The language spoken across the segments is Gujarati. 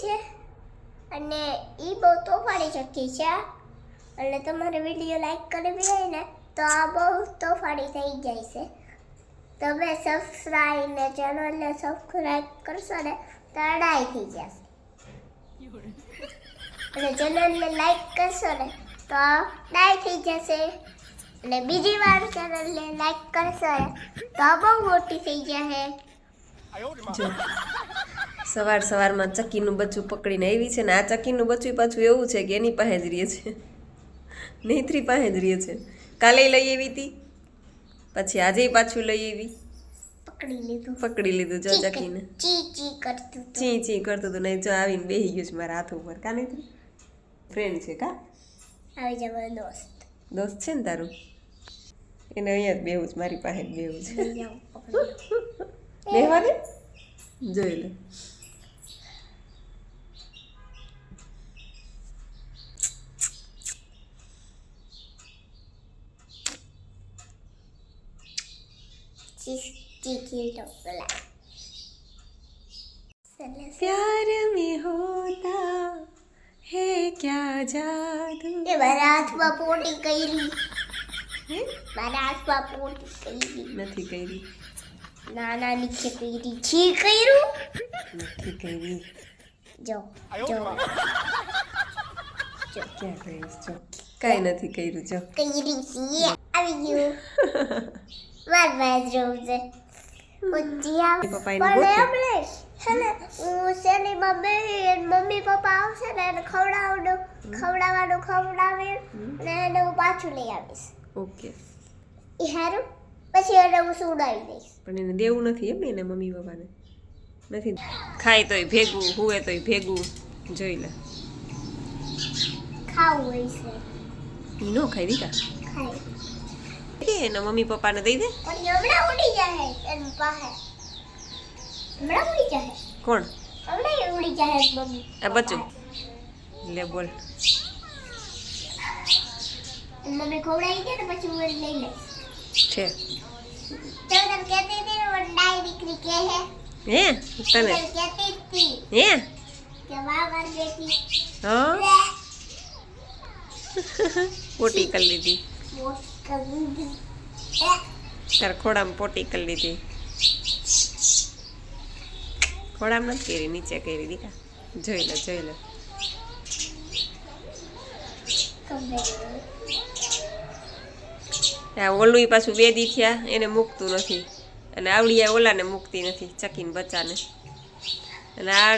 છે અને ઈ બહુ તોફાની ચક્કી છે અને તમારે વિડીયો લાઈક કરવી હોય ને તો આ બહુ તોફાની થઈ જાય છે. તમે સબસ્ક્રાઇબ ને ચેનલને સબસ્ક્રાઇબ કરશો ને તો અડાઈ થઈ જશે અને ચેનલને લાઈક કરશો ને તો ડાય થઈ જશે અને બીજી વાર ચેનલને લાઈક કરશો ને તો બહુ મોટી થઈ જશે. જો સવાર સવારમાં ચક્કીનું બચ્ચું પકડીને આવી છે ને આ ચક્કીનું બચ્ચું પાછું એવું છે કે એની પાસે જ રહે છે, નેત્રી પાસે જ રહે છે. કાલે લઈ આવી હતી, પછી આજે પાછું લઈ આવી, પકડી લીધું જો ચક્કીને ચી ચી કરતું હતું નહીં જો આવીને બેસી ગયું છે મારા હાથ ઉપર. કા નેત્રી ફ્રેન્ડ છે કા આવી જવાનો દોસ્ત છે ને તારું, એને અહીંયા જ બેવું છે, મારી પાસે જ બેવું છે. બેહવા દે, જોઈ લે. प्यार में होता है क्या जादू. એ મારા હાથમાં પોટી કરી, મારા હાથમાં પોટી કરી નથી કરી, નાના નીચે કરી, છી કર્યું નથી કરી. જો જો ક્યાં કરીશ જો, કાંઈ નથી કર્યું જો. કરી છીએ આવી ગયું વાર જોઉં છે મમ્મી પપ્પા આવશે ને એને ખવડાવવાનું ખવડાવે ને એને હું પાછું લઈ આવીશ. ઓકે એ હારું પછી એને હું સુડાવી દઈશ. પણ એને દેવું નથી એમ ને એને મમ્મી પપ્પાને નથી. ખાય તોય ભેગું, હુએ તોય ભેગું, જોઈ લે. ખાવું હોય છે ઈ નો ખાઈ દીધા, ખાય એના મમ્મી પપ્પાને દઈ દે. પણ હમણાં ઉડી જાય એની પાસે, હમણાં ઉડી જાય. કોણ? હમણાં ઉડી જાય મમ્મી. આ બચ્ચું લે બોલ. મમ્મી ખવડાવી દે ને પછી હું લઈ લઈશ. છે તો તને કહેતી હતી ને વડાઈ દીકરી કે હે હે તને કહેતી હતી હે કે વાહ માર બેટી હા પોટી કરી લીધી, તાર ખોડામાં પોટી કરી લીધી. ખોડામાં નથી કરી, નીચે કરી દીધા. જોઈ લે જોઈ લે. આ ઓલું પાછું બે દી થયા એને મૂકતું નથી અને આવડિયા ઓલાને મૂકતી નથી, ચકીને બચ્ચાને. અને આ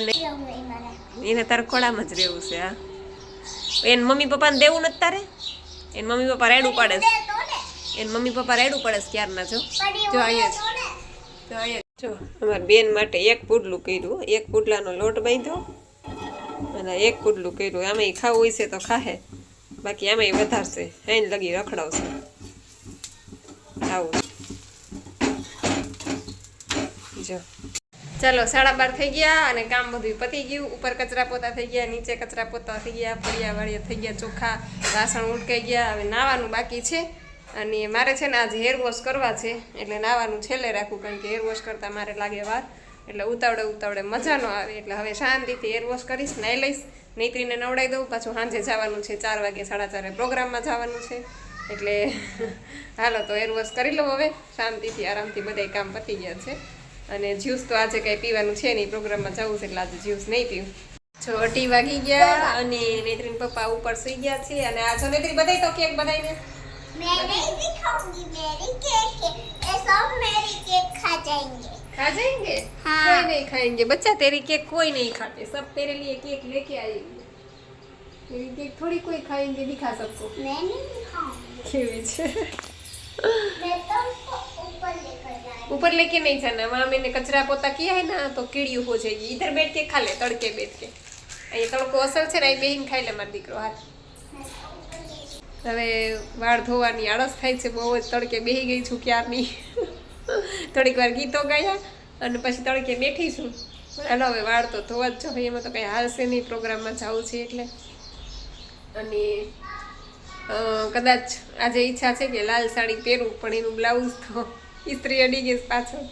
એને તારા ખોડામાં જ રહેવું છે. હા એને મમ્મી પપ્પાને દેવું નથી તારે? એને મમ્મી પપ્પા રેડું પાડે છે, એને મમ્મી પપ્પા રેડું પડે છે ક્યારના. જો જો અહીંયા જો અહીંયા જો અમારી બેન માટે એક પુડલું કર્યું, એક પુડલાનો લોટ બાંધ્યો અને એક પુડલું કર્યું. આમાં ખાવું હોય છે તો ખાહે, બાકી આમાં વધારશે, અહીં લગી રખડાવશે. આવું જો. ચાલો 12:30 થઈ ગયા અને કામ બધું પતી ગયું. ઉપર કચરા પોતા થઈ ગયા, નીચે કચરા પોતા થઈ ગયા, ફળિયા વાળિયા થઈ ગયા ચોખ્ખા, વાસણ ઉટકાઈ ગયા. હવે નાવાનું બાકી છે અને મારે છે ને આજે હેર વોશ કરવા છે એટલે નાવાનું છેલ્લે રાખવું, કારણ કે હેર વોશ કરતાં મારે લાગે વાર, એટલે ઉતાવળે મજા ન આવે. એટલે હવે શાંતિથી હેર વોશ કરીશ, નાહી લઈશ, નેત્રીને નવડાવી દઉં. પાછું સાંજે જવાનું છે 4 વાગે 4:30 પ્રોગ્રામમાં જવાનું છે. એટલે હાલો તો હેર વોશ કરી લઉં હવે શાંતિથી, આરામથી. બધા કામ પતી ગયા છે અને જ્યુસ તો આજે કંઈ પીવાનું છે નહીં, પ્રોગ્રામમાં જવું છે એટલે આજે જ્યુસ નહીં પીવું. 6 વાગી ગયા અને નેત્રીન પપ્પા ઉપર સુઈ ગયા છે. અને આ જો નેત્રી બધાય તો કેક બધાઈને मैं नहीं दिखाऊंगी मेरी केक है, ये सब मेरी केक खा जाएंगे. खा जाएंगे? हाँ. कोई नहीं खाएंगे बच्चा, तेरी केक कोई नहीं खाते, सब तेरे लिए केक लेके आएंगे. तेरी केक थोड़ी कोई खाएंगे, दिखा सबको. मैं नहीं दिखाऊंगी, केवी छे. मैं तो उसको ऊपर लेकर जाऊंगी. ऊपर लेके नहीं जाना, वहाँ मैंने कचरा पोता किया है ना तो कीड़ी हो जाएगी. इधर बैठ के खा ले, तड़के बैठ के. ये तड़को असल છે ને એ બેહીને ખાઈ લે મારો દીકરો. હાથ હવે વાળ ધોવાની આળસ થાય છે, બહુ જ તડકે બેસી ગઈ છું ક્યારની. થોડીક વાર ગીતો ગાયા અને પછી તડકે બેઠી છું. હાલો હવે વાળ તો ધોવા જ જોઈએ, એમાં તો કંઈ હાલશે નહીં, પ્રોગ્રામમાં જવું છે એટલે. અને કદાચ આજે ઈચ્છા છે કે લાલ સાડી પહેરું, પણ એનું બ્લાઉઝ તો ઇસ્ત્રી અડી ગઈ પાછળ,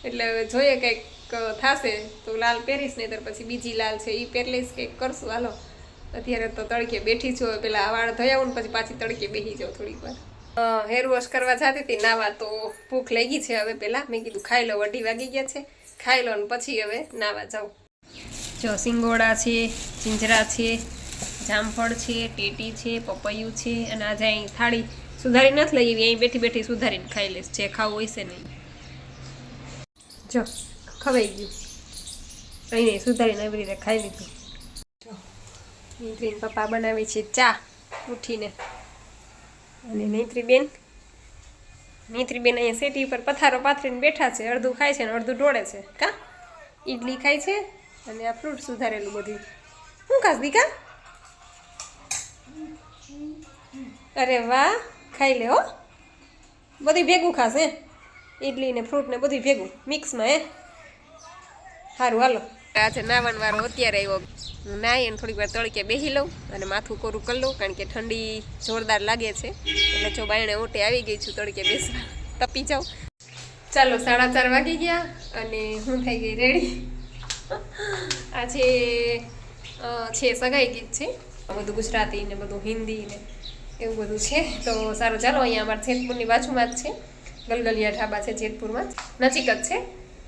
એટલે હવે જોઈએ કંઈક થશે તો લાલ પહેરીશ, નહીં પછી બીજી લાલ છે એ પહેરી લઈશ, કંઈક કરશું. હાલો અત્યારે તો તડકે બેઠી છું, હવે પેલા વાળ ધોયાવું ને પછી પાછી તડકે બેસી જાઉં થોડીક વાર. હેર વોશ કરવા જતી હતી નાવા, તો ભૂખ લાગી છે. હવે પહેલાં મેં કીધું ખાઈ લો, 2 વાગી ગયા છે, ખાઈ લો ને પછી હવે નાવા જાઉં. જો સિંગોડા છે, ચીંજરા છે, જામફળ છે, ટેટી છે, પપૈયું છે, અને આજે અહીં થાળી સુધારી નથી લઈ આવી, અહીં બેઠી બેઠી સુધારીને ખાઈ લઈશ, જે ખાવું હોય છે નહીં. જો ખવાઈ ગયું, અહીં સુધારીને એવી રીતે ખાઈ લીધું. નૈત્રીન પપ્પા બનાવે છે ચા ઉઠીને, અને નૈત્રીબેન અહીંયા સેટી ઉપર પથારો પાથરીને બેઠા છે, અડધું ખાય છે ને અડધું ઢોળે છે. કા ઈડલી ખાય છે અને આ ફ્રૂટ સુધારેલું બધું. શું ખાસ દીકા? અરે વાહ, ખાઈ લે હો, બધું ભેગું ખાશે, ઈડલી ને ફ્રૂટ ને બધું ભેગું મિક્સમાં. સારું હાલો, આજે નાવાનો વારો અત્યારે આવ્યો. હું નાહી અને થોડીક વાર તડકે બેસી લઉં અને માથું કોરું કરી લઉં, કારણ કે ઠંડી જોરદાર લાગે છે. એટલે જો બાયણે ઓટે આવી ગઈ છું તડકે બેસવા, તપી જાઉં. ચાલો 4:30 વાગી ગયા અને હું થઈ ગઈ રેડી. આજે છે સગાઈ ગીત છે, બધું ગુજરાતી ને બધું હિન્દી ને એવું બધું છે. તો સારું ચાલો, અહીંયા અમારા જેતપુરની બાજુમાં જ છે, ગલગલિયા ઢાબા છે જેતપુરમાં જ, નજીક જ છે.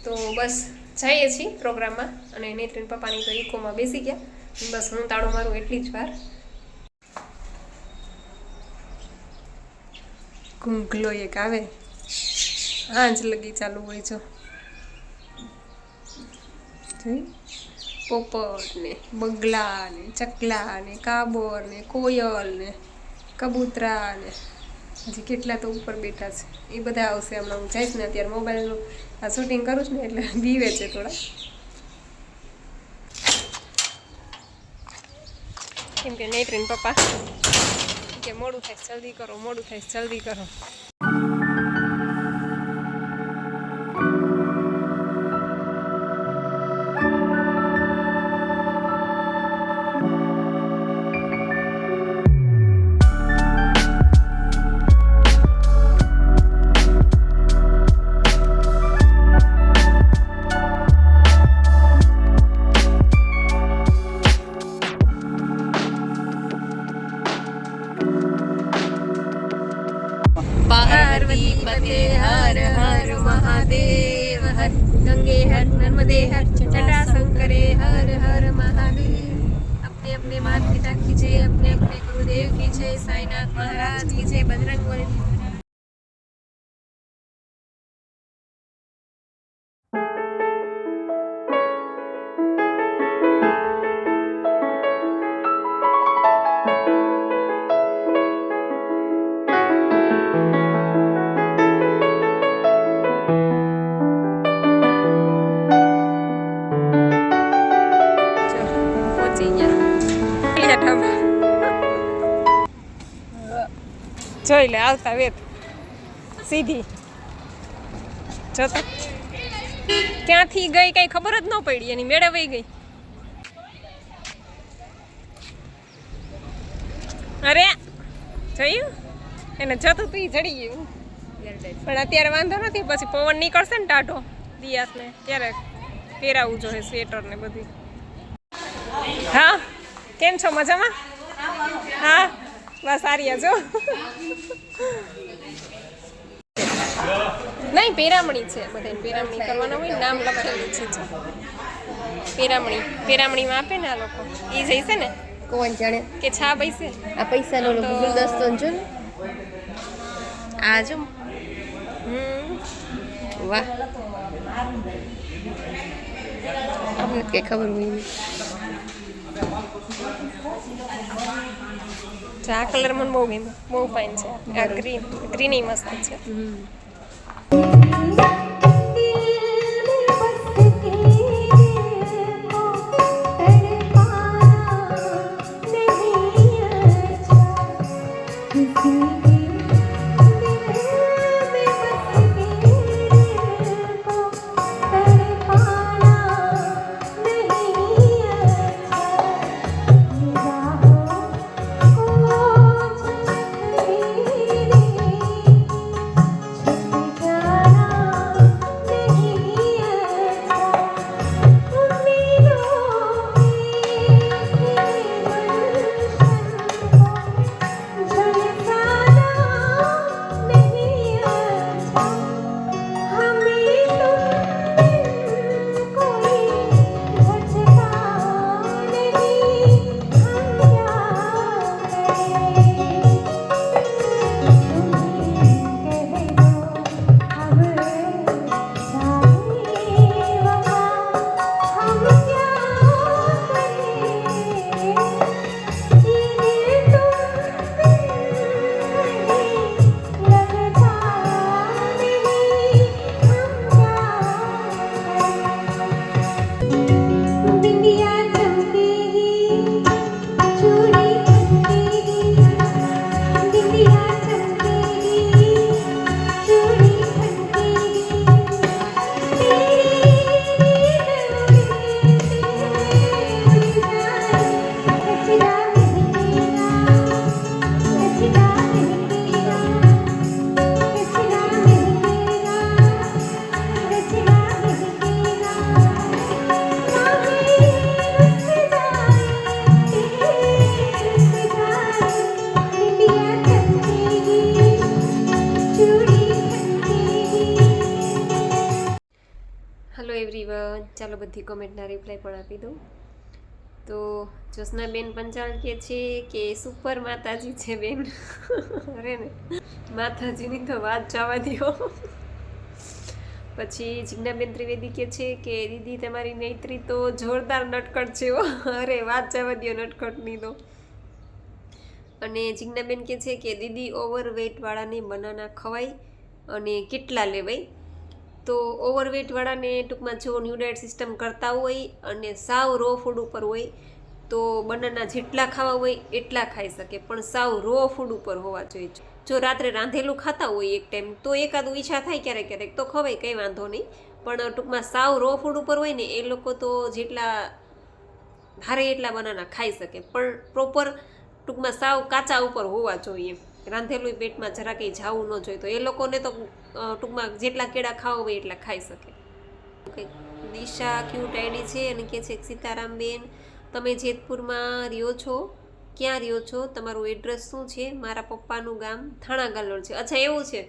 તો બસ જઈએ છીએ પ્રોગ્રામમાં, અને નૈત્રીન પપ્પાની તો ઇકોમાં બેસી ગયા. બસ હું તાળું મારું એટલી જ વાર. ઘૂંઘલો એક આવે, હાંજ લગી ચાલુ હોય. જો પોપટ ને બગલા ને ચકલા ને કાબર ને કોયલ ને કબૂતરા ને હજી કેટલા તો ઉપર બેઠા છે, એ બધા આવશે હમણાં. હું જઈશ ને અત્યારે મોબાઈલનું આ શૂટિંગ કરું છું ને એટલે બીવે છે થોડા, કેમ કે નૈત્રીન પપ્પા કે મોડું થાય જલ્દી કરો, મોડું થાય જલ્દી કરો. पार्वती पते हर हर महादेव हर गंगे हर नर्मदे हर जटा शंकरे हर हर महादेव. अपने अपने माता पिता की जय, अपने अपने गुरुदेव की जय, साईनाथ महाराज की जय, बजरंग बली. જોઈ લે આવતા વેત સીધી જોતા ક્યાંથી ગઈ કઈ ખબર જ ન પડી, એની મેળે વહી ગઈ. અરે જોયું એને જતું તું ચડી ગયું, પણ અત્યારે વાંધો નથી, પછી પવન નીકળશે ને ટાઢો દિયાસને ત્યારે પહેરાવું જોઈએ સ્વેટર ને બધું. હા કેમ છો, મજામાં? હા બસ સારી જો. નહીં પેરામણી છે, બધાને પેરામણી કરવાના હોય, નામ લખેલું છે. પેરામણીમાં આપે ને આ લોકો, એ જઈશે ને કોણ જાણે કે છા પૈસે આ પૈસાનો ગુલદસ્તો જો ને આ જો. વાહ, અમને કઈ ખબર હોય નહીં. આ કલર મને બહુ ગમ્યો, બહુ ફાઇન છે. આ ગ્રીની મસ્ત છે. जाना ચાલો બધી કોમેન્ટના રિપ્લાય પણ આપી દઉં. તો જ્યોત્સનાબેન પંચાલ કહે છે કે સુપર માતાજી છે બેન. અરે ને માતાજીની તો વાત જવા દો. પછી જિજ્ઞાબેન ત્રિવેદી કહે છે કે દીદી તમારી નૈત્રી તો જોરદાર નટખટ છે હો. અરે વાત જવા દો નટખટની તો. અને જિજ્ઞાબેન કહે છે કે દીદી ઓવરવેટવાળાને બનાના ખવાય અને કેટલા લેવાય? તો ઓવરવેટવાળાને ટૂંકમાં જો ન્યૂ ડાયટ સિસ્ટમ કરતા હોય અને સાવ રો ફૂડ ઉપર હોય તો બનાના જેટલા ખાવા હોય એટલા ખાઈ શકે, પણ સાવ રો ફૂડ ઉપર હોવા જોઈએ. જો રાત્રે રાંધેલું ખાતા હોય એક ટાઈમ તો એકાદું ઈચ્છા થાય ક્યારેક ક્યારેક તો ખવાય, કંઈ વાંધો નહીં. પણ ટૂંકમાં સાવ રો ફૂડ ઉપર હોય ને એ લોકો તો જેટલા ધારે એટલા બનાના ખાઈ શકે, પણ પ્રોપર ટૂંકમાં સાવ કાચા ઉપર હોવા જોઈએ. રાંધેલું પેટમાં જરા કંઈ જાવું ન જોઈએ. તો એ લોકોને તો ટૂંકમાં જેટલા કેળા ખાવા હોય એટલા ખાઈ શકે. દિશા ક્યુટ આઈડી છે અને કહે છે સીતારામબેન તમે જેતપુરમાં રહ્યો છો, ક્યાં રહ્યો છો, તમારું એડ્રેસ શું છે? મારા પપ્પાનું ગામ થાણા ગાલોલ છે. અચ્છા એવું છે,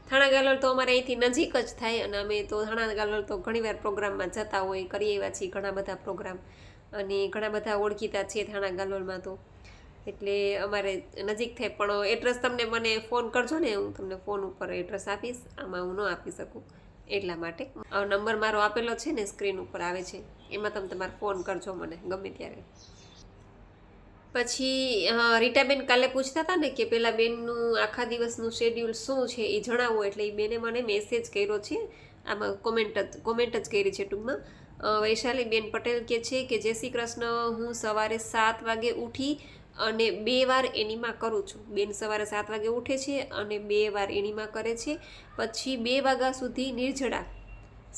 થાણા ગાલોલ તો અમારે અહીંથી નજીક જ થાય અને અમે તો થાણા ગાલોલ તો ઘણીવાર પ્રોગ્રામમાં જતા હોય, કરી આવ્યા છીએ ઘણા બધા પ્રોગ્રામ અને ઘણા બધા ઓળખીતા છે થાણા ગાલોલમાં તો, એટલે અમારે નજીક થાય. પણ એડ્રેસ તમને મને ફોન કરજો ને, હું તમને ફોન ઉપર એડ્રેસ આપીશ, આમાં હું ન આપી શકું એટલા માટે. નંબર મારો આપેલો છે ને સ્ક્રીન ઉપર આવે છે, એમાં તમે તમારે ફોન કરજો મને ગમે ત્યારે. પછી રીટાબેન કાલે પૂછતા હતા ને કે પેલા બેનનું આખા દિવસનું શેડ્યુલ શું છે એ જણાવો, એટલે એ બેને મને મેસેજ કર્યો છે, આમાં કોમેન્ટ જ કરી છે ટૂંકમાં. વૈશાલીબેન પટેલ કહે છે કે જય શ્રી કૃષ્ણ, હું સવારે 7 વાગે ઉઠી અને 2 વાર એનીમાં કરું છું. બેન સવારે 7 વાગે ઉઠે છે અને 2 વાર એનીમાં કરે છે. પછી 2 વાગ્યા સુધી નિર્જળા,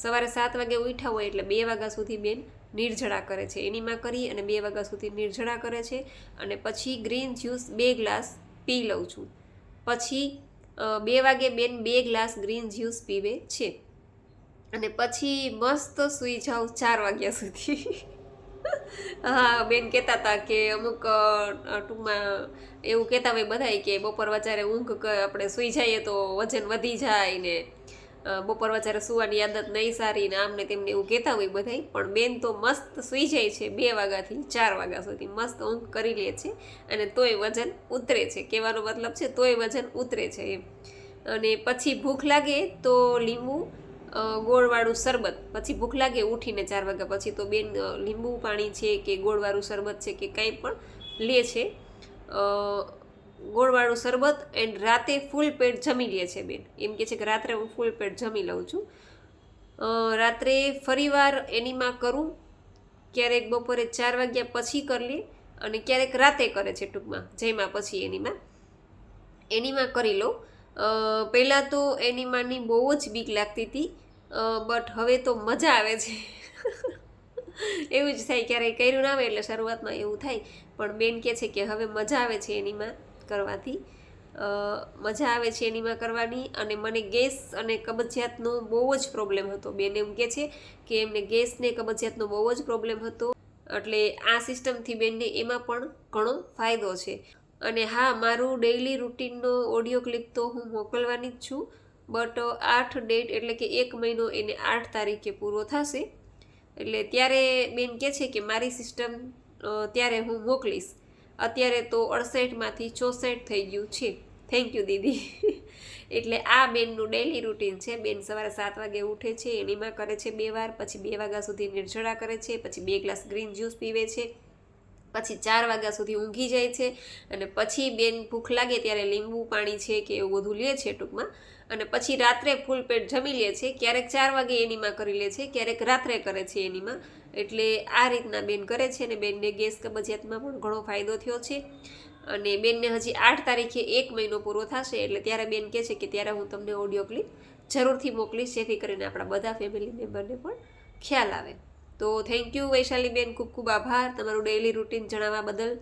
સવારે 7 વાગે ઉઠ્યા હોય એટલે 2 વાગ્યા સુધી બેન નિર્જળા કરે છે, એનીમાં કરી અને 2 વાગ્યા સુધી નિર્જળા કરે છે. અને પછી ગ્રીન જ્યુસ 2 ગ્લાસ પી લઉં છું. પછી 2 વાગે બેન 2 ગ્લાસ ગ્રીન જ્યુસ પીવે છે અને પછી મસ્ત સૂઈ જાઉં 4 વાગ્યા સુધી. હા, બેન કહેતા હતા કે અમુક ટૂંકમાં એવું કહેતા હોય બધાય કે બપોર વચારે ઊંઘ આપણે સૂઈ જઈએ તો વજન વધી જાય ને બપોર વચારે સૂવાની આદત નહીં સારી ને આમને તેમને એવું કહેતા હોય બધાય. પણ બેન તો મસ્ત સૂઈ જાય છે 2 વાગ્યાથી 4 વાગ્યા સુધી, મસ્ત ઊંઘ કરી લે છે અને તોય વજન ઉતરે છે. કહેવાનો મતલબ છે તોય વજન ઉતરે છે એમ. અને પછી ભૂખ લાગે તો લીંબુ ગોળવાળું શરબત, પછી ભૂખ લાગે ઉઠીને 4 વાગ્યા પછી તો બેન લીંબુ પાણી છે કે ગોળવાળું શરબત છે કે કંઈ પણ લે છે, ગોળવાળું શરબત. એન્ડ રાતે ફૂલ પેટ જમી લે છે બેન. એમ કે છે કે રાત્રે હું ફૂલ પેટ જમી લઉં છું. રાત્રે ફરીવાર એનીમાં કરું, ક્યારેક બપોરે 4 વાગ્યા પછી કરી લે અને ક્યારેક રાતે કરે છે, ટૂંકમાં જમ્યા પછી એનીમાં કરી લો. પહેલાં તો એનીમાંની બહુ જ બીક લાગતી હતી, બટ હવે તો મજા આવે છે. એવું જ થાય, ક્યારેય કર્યું ના આવે એટલે શરૂઆતમાં એવું થાય, પણ બેન કહે છે કે હવે મજા આવે છે એનીમાં કરવાથી, મજા આવે છે એનીમાં કરવાની. અને મને ગેસ અને કબજિયાતનો બહુ જ પ્રોબ્લેમ હતો. બેન એમ કહે છે કે એમને ગેસ ને કબજિયાતનો બહુ જ પ્રોબ્લેમ હતો, એટલે આ સિસ્ટમથી બેનને એમાં પણ ઘણો ફાયદો છે. અને હા, મારું ડેઇલી રૂટીનનો ઓડિયો ક્લિપ તો હું મોકલવાની જ છું, બટ 8 ડેટ એટલે કે 1 મહિનો એને 8 તારીખે પૂરો થશે, એટલે ત્યારે બેન કહે છે કે મારી સિસ્ટમ ત્યારે હું મોકલીશ. અત્યારે તો 68માંથી 64 થઈ ગયું છે. થેન્ક યુ દીદી. એટલે આ બેનનું ડેઇલી રૂટીન છે. બેન સવારે 7 વાગે ઉઠે છે, એનીમાં કરે છે 2 વાર, પછી 2 વાગ્યા સુધી નિર્જળા કરે છે, પછી 2 ગ્લાસ ગ્રીન જ્યુસ પીવે છે, પછી 4 વાગ્યા સુધી ઊંઘી જાય છે અને પછી બેન ભૂખ લાગે ત્યારે લીંબુ પાણી છે કે એવું બધું લે છે ટૂંકમાં. અને પછી રાત્રે ફૂલ પેટ જમી લે છે, ક્યારેક 4 વાગે એનીમાં કરી લે છે, ક્યારેક રાત્રે કરે છે એનીમાં. એટલે આ રીતના બેન કરે છે અને બેનને ગેસ કબજિયાતમાં પણ ઘણો ફાયદો થયો છે. અને બેનને હજી 8 તારીખે 1 મહિનો પૂરો થશે, એટલે ત્યારે બેન કહે છે કે ત્યારે હું તમને ઓડિયો ક્લિપ જરૂરથી મોકલીશ, જેથી કરીને આપણા બધા ફેમિલી મેમ્બરને પણ ખ્યાલ આવે. તો થેન્ક યુ વૈશાલીબેન, ખૂબ ખૂબ આભાર તમારું ડેઇલી રૂટીન જણાવવા બદલ.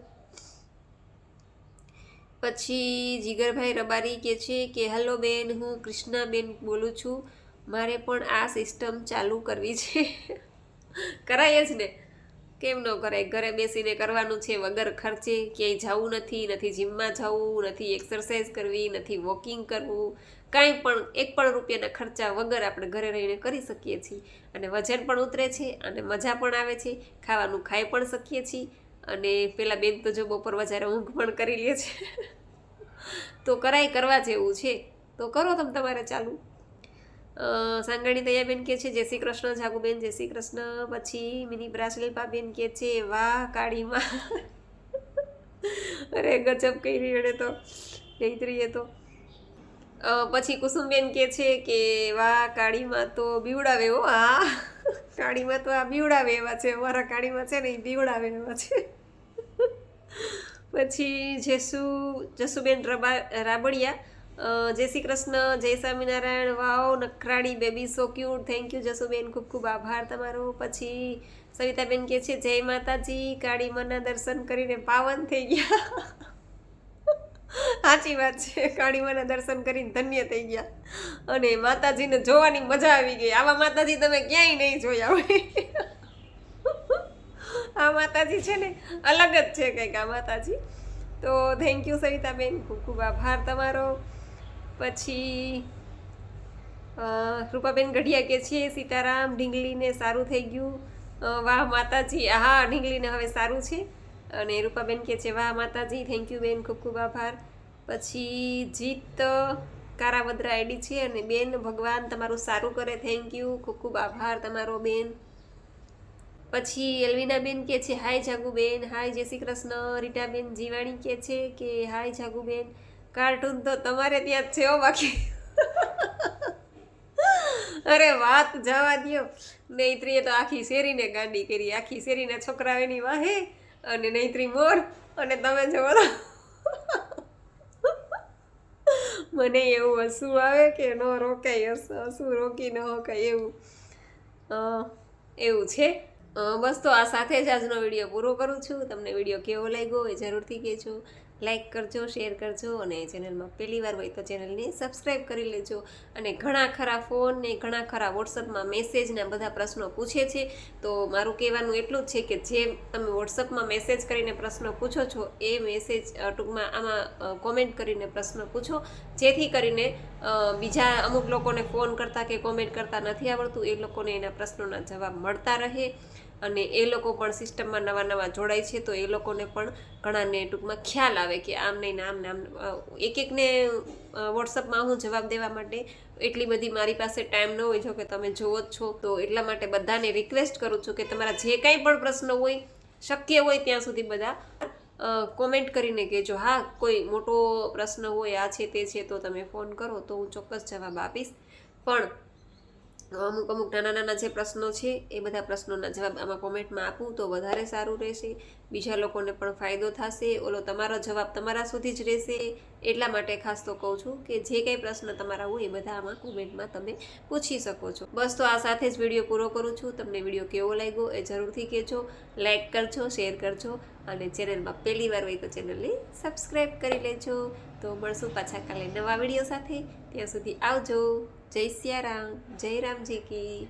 પછી જીગરભાઈ રબારી કહે છે કે હેલો બેન, હું કૃષ્ણાબેન બોલું છું, મારે પણ આ સિસ્ટમ ચાલુ કરવી છે. કરાય જ ને, કેમ ન કરાય? ઘરે બેસીને કરવાનું છે, વગર ખર્ચે, ક્યાંય જવું નથી, નથી જીમમાં જવું, નથી એક્સરસાઇઝ કરવી, નથી વોકિંગ કરવું, કાંઈ પણ એક પણ રૂપિયાના ખર્ચા વગર આપણે ઘરે રહીને કરી શકીએ છીએ અને વજન પણ ઉતરે છે અને મજા પણ આવે છે, ખાવાનું ખાઈ પણ શકીએ છીએ. અને પેલા બેન તો જો બપોર વધારે ઊંઘ પણ કરી લે છે. તો કરવા જેવું છે, તો કરો તમે તમારે ચાલુ. સાંગણી દયાબેન કહે છે જય શ્રી કૃષ્ણ જાગુબેન, જય શ્રી કૃષ્ણ. પછી મિની બ્રાસલેપાબેન કહે છે વાહ કાળીમાં. અરે ગજબ કરી એણે તો નહીતરીએ તો. પછી કુસુમબેન કહે છે કે વાહ કાળીમાં તો બીવડાવે હો. હા કાળીમાં તો આ બીવડાવે એવા છે, અમારા કાળીમાં છે ને એ બીવડાવે એવા છે. પછી જસુબેન રાબડિયા જય શ્રી કૃષ્ણ, જય સ્વામિનારાયણ. વાવ નખરાડી baby so cute. Thank you Jasuben, ખૂબ ખૂબ આભાર તમારો. પછી સવિતાબેન કહે છે જય માતાજી, કાળી માના દર્શન કરીને પાવન થઈ ગયા. સાચી વાત છે, કાળી માના દર્શન કરીને ધન્ય થઈ ગયા અને માતાજીને જોવાની મજા આવી ગઈ. આવા માતાજી તમે ક્યાંય નહીં જોયા હોય. આ માતાજી છે ને અલગ જ છે કંઈક આ માતાજી. તો થેન્ક યુ સવિતાબેન, ખૂબ ખૂબ આભાર તમારો. પછી રૂપાબેન ગઢિયા કે છે સીતારામ, ઢીંગલીને સારું થઈ ગયું. વાહ માતાજી, હા ઢીંગલીને હવે સારું છે. અને રૂપાબેન કે છે વાહ માતાજી, થેન્ક યુ બેન, ખૂબ ખૂબ આભાર. પછી જીત કારાવદ્રા આઈડી છે અને બેન ભગવાન તમારું સારું કરે, થેન્ક યુ, ખૂબ ખૂબ આભાર તમારો બેન. પછી એલવિનાબેન કે છે હાય જાગુબેન, હાય જય શ્રી કૃષ્ણ. રીટાબેન જીવાણી કે છે કે હાય જાગુબેન, કાર્ટૂન તો તમારે ત્યાં જ છે હો બાકી. અરે વાત જવા દ્યો, નૈત્રીએ તો આખી શેરીને ગાંડી કરી, આખી શેરીના છોકરાઓ એની વાહે અને નૈત્રી મોર અને તમે જોવો તો મને એવું હસવું આવે કે ન રોકાય, હસવું રોકી ન હોકાય એવું છે. બસ તો આ સાથે જ આજનો વિડીયો પૂરો કરું છું. તમને વિડીયો કેવો લાગ્યો એ જરૂરથી કહેજો. લાઈક કરજો, શેર કરજો અને ચેનલમાં પહેલી વાર હોય તો ચેનલને સબસ્ક્રાઈબ કરી લેજો. અને ઘણા ખરા ફોન ને ઘણા ખરા વોટ્સઅપમાં મેસેજના બધા પ્રશ્નો પૂછે છે, તો મારું કહેવાનું એટલું જ છે કે જે તમે વોટ્સઅપમાં મેસેજ કરીને પ્રશ્નો પૂછો છો એ મેસેજ ટૂંકમાં આમાં કોમેન્ટ કરીને પ્રશ્ન પૂછો, જેથી કરીને બીજા અમુક લોકોને ફોન કરતાં કે કોમેન્ટ કરતાં નથી આવડતું એ લોકોને એના પ્રશ્નોના જવાબ મળતા રહે અને એ લોકો પણ સિસ્ટમમાં નવા જોડાય છે, તો એ લોકોને પણ ઘણાને ટૂંકમાં ખ્યાલ આવે કે આમ નહીં ને આમ ને આમ. એકને વોટ્સઅપમાં હું જવાબ દેવા માટે એટલી બધી મારી પાસે ટાઈમ ન હોય, જો કે તમે જોવો જ છો, તો એટલા માટે બધાને રિક્વેસ્ટ કરું છું કે તમારા જે કાંઈ પણ પ્રશ્ન હોય શક્ય હોય ત્યાં સુધી બધા કોમેન્ટ કરીને કહેજો. હા કોઈ મોટો પ્રશ્ન હોય આ છે તે છે તો તમે ફોન કરો તો હું ચોક્કસ જવાબ આપીશ, પણ અમુક નાના જે પ્રશ્નો છે એ બધા પ્રશ્નોના જવાબ આમાં કોમેન્ટમાં આપું તો વધારે સારું રહેશે, બીજા લોકોને પણ ફાયદો થશે, ઓલો તમારો જવાબ તમારા સુધી જ રહેશે. એટલા માટે ખાસ તો કહું છું કે જે કંઈ પ્રશ્ન તમારા હોય એ બધા આમાં કોમેન્ટમાં તમે પૂછી શકો છો. બસ તો આ સાથે જ વિડીયો પૂરો કરું છું. તમને વિડીયો કેવો લાગ્યો એ જરૂરથી કહેજો. લાઈક કરજો, શેર કરજો અને ચેનલમાં પહેલી વાર હોય તો ચેનલને સબસ્ક્રાઈબ કરી લેજો. તો મળશું પાછા કાલે નવા વિડીયો સાથે. ત્યાં સુધી આવજો. જય સિયારામ, જય રામજી કી.